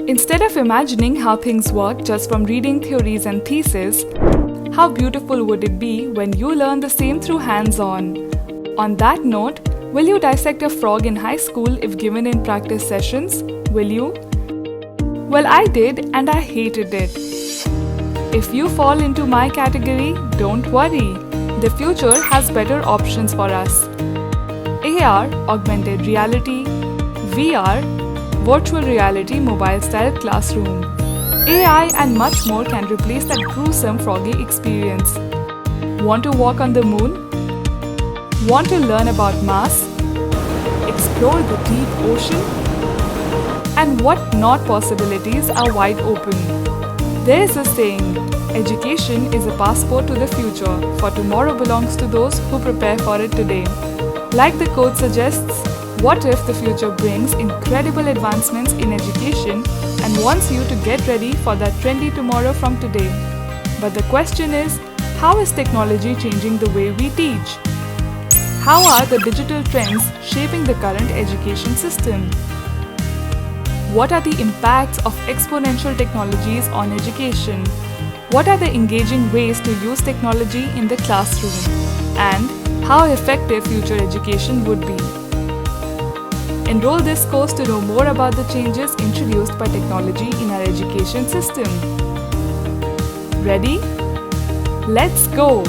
Instead of imagining how things work just from reading theories and theses, how beautiful would it be when you learn the same through hands-on? On that note, will you dissect a frog in high school if given in practice sessions? Will you? Well, I did and I hated it. If you fall into my category, don't worry. The future has better options for us. AR, augmented reality, VR, virtual reality mobile style classroom. AI and much more can replace that gruesome froggy experience. Want to walk on the moon? Want to learn about Mars? Explore the deep ocean? And what not possibilities are wide open. There is a saying, education is a passport to the future, for tomorrow belongs to those who prepare for it today. Like the quote suggests, what if the future brings incredible advancements in education and wants you to get ready for that trendy tomorrow from today? But the question is, how is technology changing the way we teach? How are the digital trends shaping the current education system? What are the impacts of exponential technologies on education? What are the engaging ways to use technology in the classroom? And how effective future education would be? Enroll this course to know more about the changes introduced by technology in our education system. Ready? Let's go!